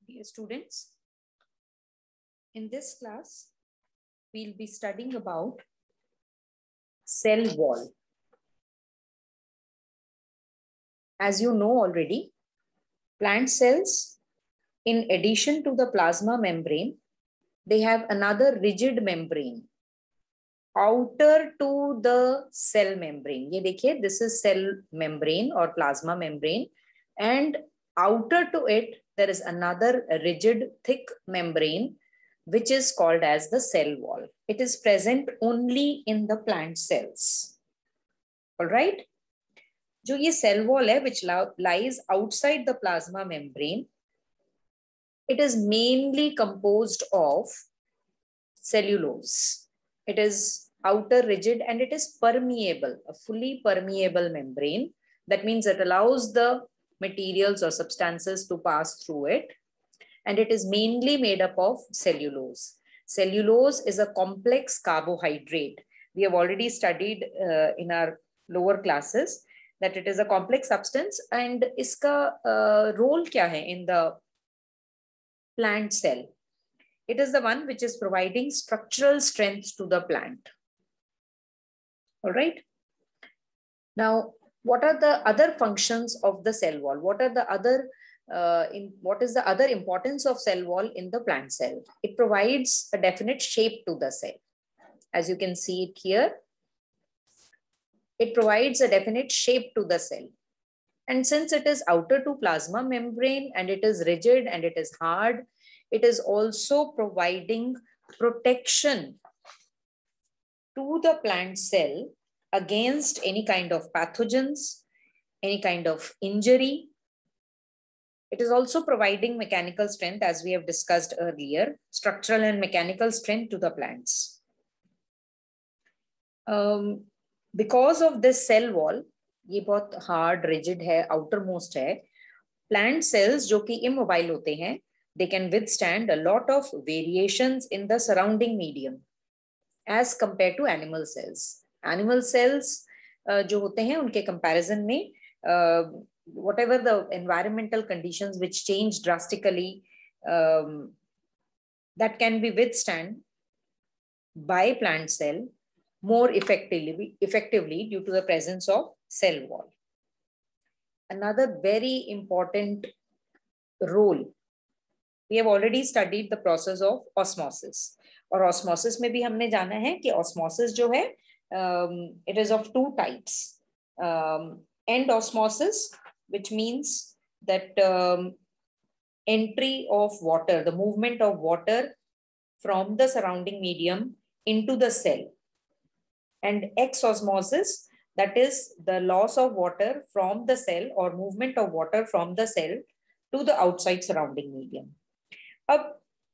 Dear students, in this class, we'll be studying about cell wall. As you know already, plant cells, in addition to the plasma membrane, they have another rigid membrane outer to the cell membrane. ये देखिए, this is cell membrane or plasma membrane, and outer to it, there is another rigid thick membrane which is called as the cell wall. It is present only in the plant cells. All right. जो ये cell wall है, which lies outside the plasma membrane, it is mainly composed of cellulose. It is outer rigid and it is permeable, a fully permeable membrane. That means it allows the materials or substances to pass through it. And it is mainly made up of cellulose. Cellulose is a complex carbohydrate. We have already studied in our lower classes that it is a complex substance, and iska role kya hai in the plant cell? It is the one which is providing structural strength to the plant. All right. Now, what are the other functions of the cell wall? What are the other what is the other importance of cell wall in the plant cell? It provides a definite shape to the cell. As you can see it here, it provides a definite shape to the cell. And since it is outer to plasma membrane and it is rigid and it is hard, it is also providing protection to the plant cell against any kind of pathogens, any kind of injury. It is also providing mechanical strength, as we have discussed earlier, structural and mechanical strength to the plants. Because of this cell wall, ये बहुत hard, rigid है, outermost है, plant cells जो कि immobile होते हैं, they can withstand a lot of variations in the surrounding medium as compared to animal cells. Animal cells जो होते हैं उनके comparison में whatever the environmental conditions which change drastically, that can be withstand by plant cell more effectively due to the presence of cell wall. Another very important role, we have already studied the process of osmosis. और osmosis में भी हमने जाना है कि osmosis जो है, it is of two types. End osmosis, which means that entry of water, the movement of water from the surrounding medium into the cell. And exosmosis, that is the loss of water from the cell or movement of water from the cell to the outside surrounding medium.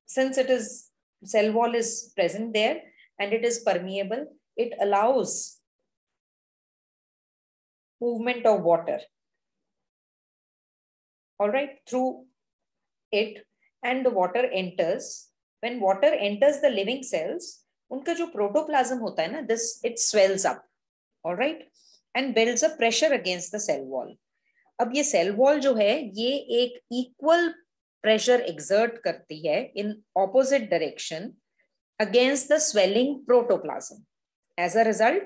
Since it is cell wall is present there and it is permeable, it allows movement of water, all right, through it, and the water enters. When water enters the living cells, उनका जो protoplasm होता है ना, this it swells up, all right, and builds a pressure against the cell wall. अब ये cell wall जो है, ये एक equal pressure exert करती है in opposite direction against the swelling protoplasm. As a result,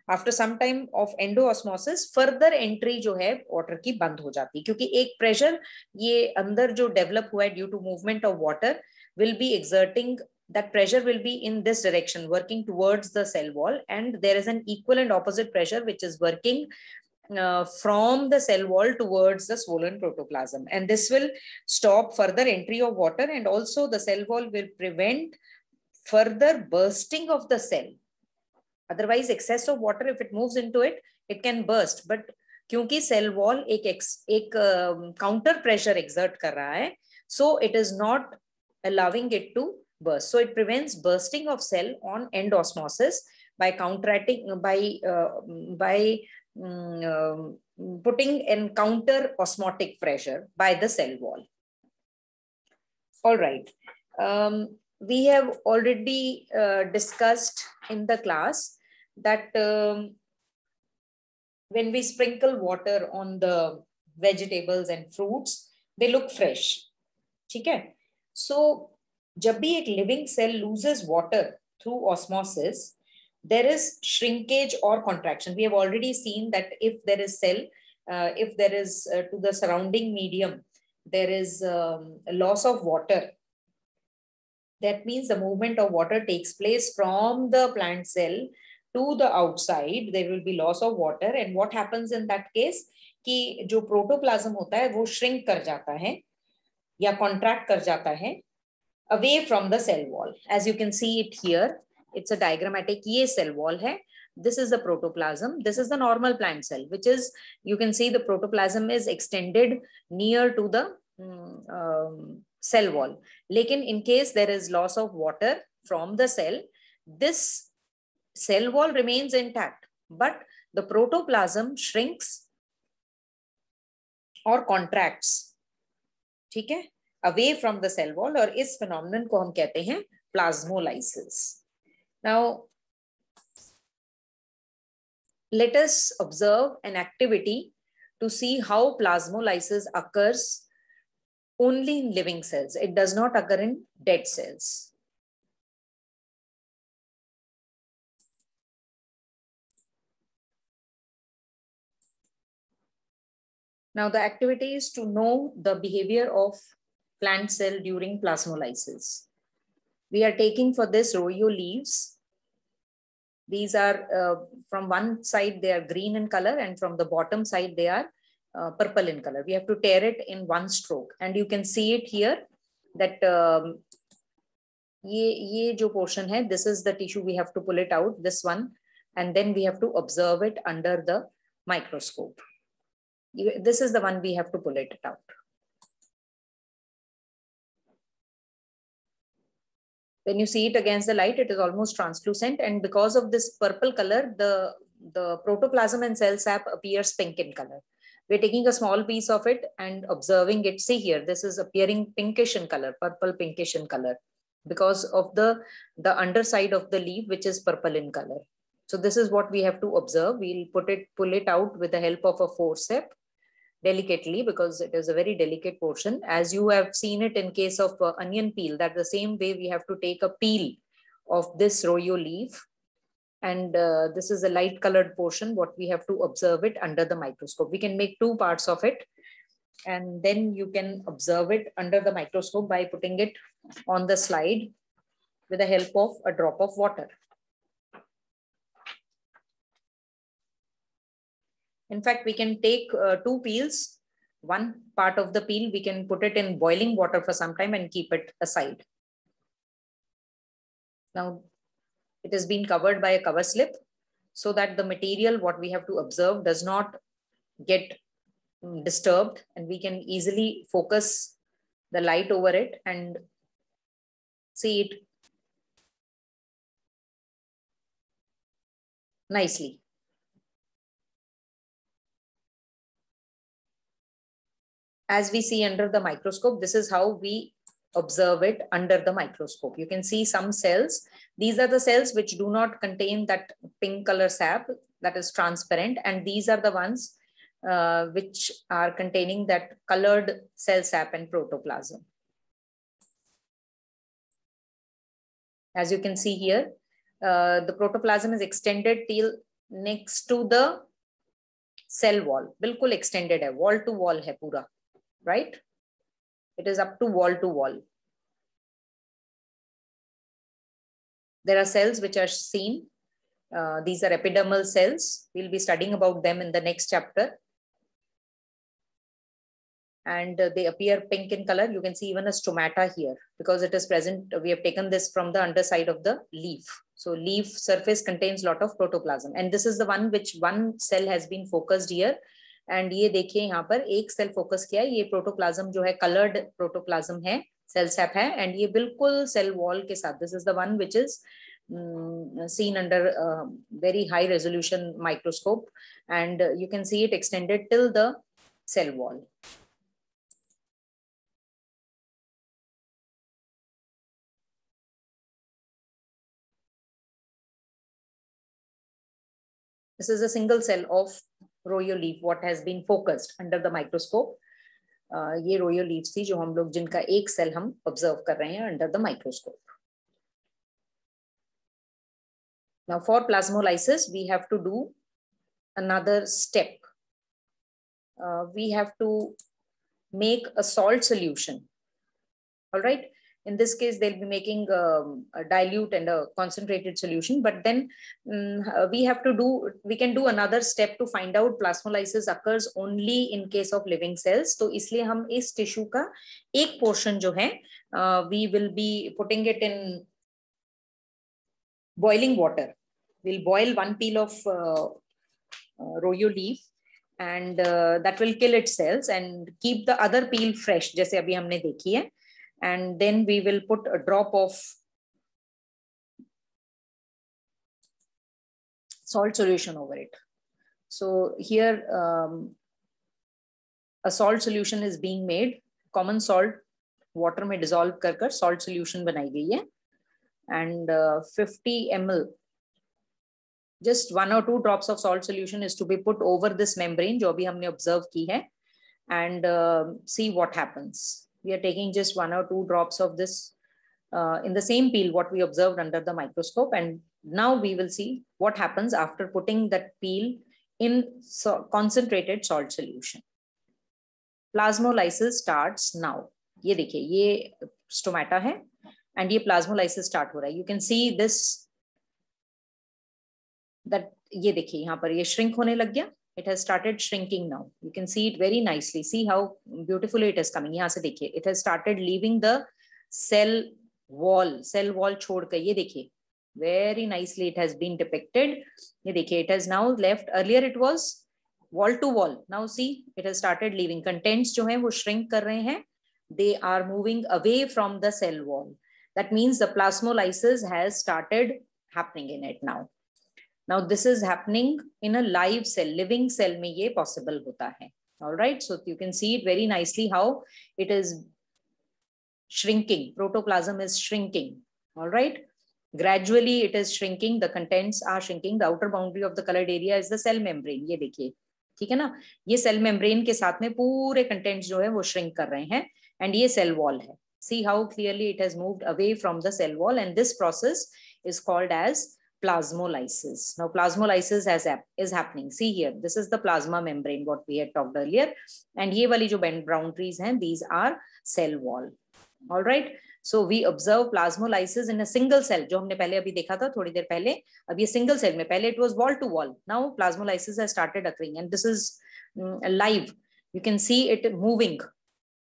after some time of endoosmosis, further entry जो है water की बंद हो जाती है, क्योंकि एक pressure ये अंदर जो develop हुआ है due to movement of water will be exerting, that pressure will be in this direction, working towards the cell wall, and there is an equal and opposite pressure which is working from the cell wall towards the swollen protoplasm, and this will stop further entry of water, and also the cell wall will prevent further bursting of the cell. Otherwise, excess of water, if it moves into it, it can burst. But क्योंकि cell wall एक counter pressure exert कर रहा है, so it is not allowing it to burst. So it prevents bursting of cell on end osmosis by counteracting, by putting in counter osmotic pressure by the cell wall. All right. We have already discussed in the class that when we sprinkle water on the vegetables and fruits, they look fresh. ठीक है. So जब भी एक living cell loses water through osmosis, there is shrinkage or contraction. We have already seen that if there is if there is to the surrounding medium, there is a loss of water. That means the movement of water takes place from the plant cell to the outside. There will be loss of water, and what happens in that case कि जो protoplasm होता है वो shrink कर जाता है या contract कर जाता है away from the cell wall. As you can see it here, it's a diagrammatic. ये cell wall है. This is the protoplasm. This is the normal plant cell, which is, you can see the protoplasm is extended near to the cell wall. Lekin in case there is loss of water from the cell, this cell wall remains intact, but the protoplasm shrinks or contracts. ठीक है, away from the cell wall, और इस phenomenon को हम कहते हैं plasmolysis. Now let us observe an activity to see how plasmolysis occurs only in living cells. It does not occur in dead cells. Now the activity is to know the behavior of plant cell during plasmolysis. We are taking for this royo leaves. These are from one side they are green in color, and from the bottom side they are purple in color. We have to tear it in one stroke, and you can see it here that ये जो portion है, this is the tissue. We have to pull it out, this one, and then we have to observe it under the microscope. This is the one we have to pull it out. When you see it against the light, it is almost translucent, and because of this purple color, the protoplasm and cell sap appears pink in color. We're taking a small piece of it and observing it. See here, this is appearing pinkish in color, purple pinkish in color, because of the underside of the leaf, which is purple in color. So this is what we have to observe. We'll pull it out with the help of a forceps delicately, because it is a very delicate portion. As you have seen it in case of onion peel, that the same way we have to take a peel of this royo leaf, and this is a light colored portion, what we have to observe it under the microscope. We can make two parts of it, and then you can observe it under the microscope by putting it on the slide with the help of a drop of water. In fact, we can take two peels. One part of the peel, we can put it in boiling water for some time and keep it aside. Now, it has been covered by a cover slip so that the material, what we have to observe, does not get disturbed, and we can easily focus the light over it and see it nicely. As we see under the microscope, this is how we observe it under the microscope. You can see some cells. These are the cells which do not contain that pink color sap that is transparent, and these are the ones which are containing that colored cell sap and protoplasm. As you can see here, the protoplasm is extended till next to the cell wall. बिल्कुल extended है, wall to wall है पूरा, right? It is up to wall. There are cells which are seen. These are epidermal cells. We'll be studying about them in the next chapter. And they appear pink in color. You can see even a stomata here because it is present. We have taken this from the underside of the leaf. So leaf surface contains a lot of protoplasm. And this is the one which one cell has been focused here. And ये देखिए यहाँ पर एक cell focus किया है, ये protoplasm जो है कलर्ड प्रोटोप्लाज्म है, सेल सैप है, एंड ये बिल्कुल सेल वॉल के साथ. This is the one which is seen under very high resolution microscope, and you can see it extended till the cell wall. This is a single cell of royo leaf, what has been focused under the microscope. ये रोयो leaves थी जो हम लोग जिनका एक cell हम observe कर रहे हैं under the microscope. Now for plasmolysis, we have to do another step. We have to make a salt solution. All right. In this case, they'll be making a dilute and a concentrated solution. But then we can do another step to find out plasmolysis occurs only in case of living cells. So इसलिए हम इस tissue का एक portion जो है, we will be putting it in boiling water. We'll boil one peel of royo leaf, and that will kill its cells and keep the other peel fresh, जैसे अभी हमने देखी है. And then we will put a drop of salt solution over it. So here a salt solution is being made. Common salt water में dissolve कर salt solution बनाई गई है. And 50 ml, just 1 or 2 drops of salt solution is to be put over this membrane जो अभी हमने observe की है, and see what happens. We are taking just 1 or 2 drops of this in the same peel what we observed under the microscope, and now we will see what happens after putting that peel in concentrated salt solution. Plasmolysis starts now. ये देखिए, ये stomata है and ये plasmolysis start हो रहा है. You can see this, that ये देखिए यहाँ पर ये shrink होने लग गया. It has started shrinking now. You can see it very nicely. See how beautifully it is coming. यहाँ से देखिए, it has started leaving the cell wall. Cell wall छोड़ कर ये देखिए, very nicely it has been depicted. ये देखिए, it has now left. Earlier it was wall to wall. Now see, it has started leaving. Contents जो हैं वो shrink कर रहे हैं. They are moving away from the cell wall. That means the plasmolysis has started happening in it now. Now this is happening in a live cell, living cell में ये possible होता है. All right, so you can see it very nicely how it is shrinking. Protoplasm is shrinking. All right, gradually it is shrinking. The contents are shrinking. The outer boundary of the colored area is the cell membrane. ये देखिए, ठीक है ना? ये cell membrane के साथ में पूरे contents जो है वो shrink कर रहे हैं, and ये cell wall है. See how clearly it has moved away from the cell wall, and this process is called as plasmolysis. Now plasmolysis is happening. See here, this is the plasma membrane what we had talked earlier, and ये वाली जो boundaries हैं, these are cell wall. All right, so we observe plasmolysis in a single cell जो हमने पहले अभी देखा था थोड़ी देर पहले. अब ये single cell में, पहले it was wall to wall, now plasmolysis has started occurring, and this is live. You can see it moving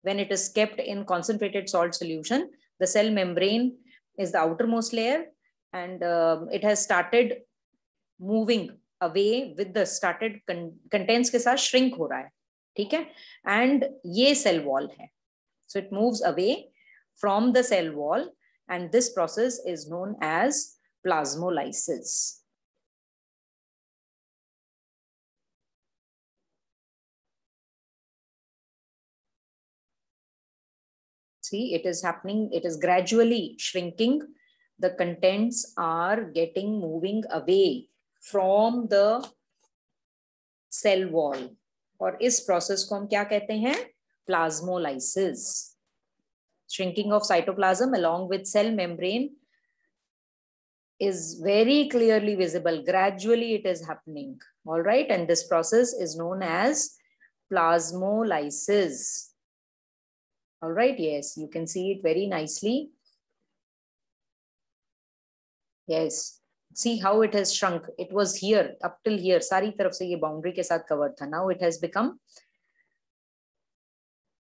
when it is kept in concentrated salt solution. The cell membrane is the outermost layer, and it has started moving away with the started contents के साथ shrink हो रहा है, ठीक है? And ये cell wall है, so it moves away from the cell wall, and this process is known as plasmolysis. See, it is happening. It is gradually shrinking. The contents are getting moving away from the cell wall. और इस process को हम क्या कहते हैं? Plasmolysis. Shrinking of cytoplasm along with cell membrane is very clearly visible. Gradually it is happening. All right, and this process is known as plasmolysis. All right, yes, you can see it very nicely. Yes, see how it has shrunk. It was here, up till here, सारी तरफ से ये boundary के साथ covered था. Now it has become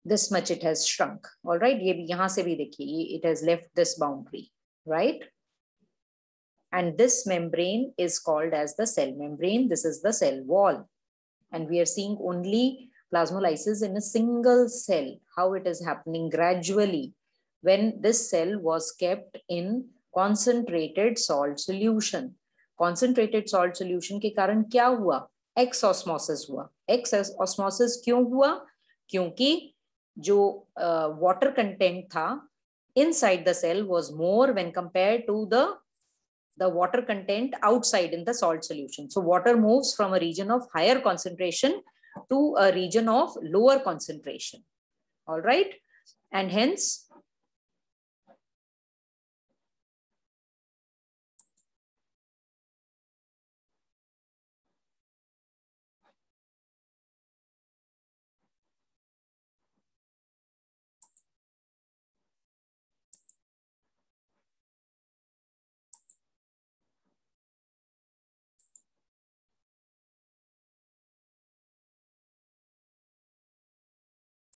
this much. It has shrunk. All right, ये यहाँ से भी देखिए, it has left this boundary, right? And this membrane is called as the cell membrane. This is the cell wall, and we are seeing only plasmolysis in a single cell. How it is happening gradually when this cell was kept in concentrated salt solution. Concentrated salt solution के कारण क्या हुआ? X osmosis हुआ. X osmosis क्यों हुआ? क्योंकि जो water content था inside the cell was more when compared to the water content outside in the salt solution. So water moves from a region of higher concentration to a region of lower concentration. All right. And hence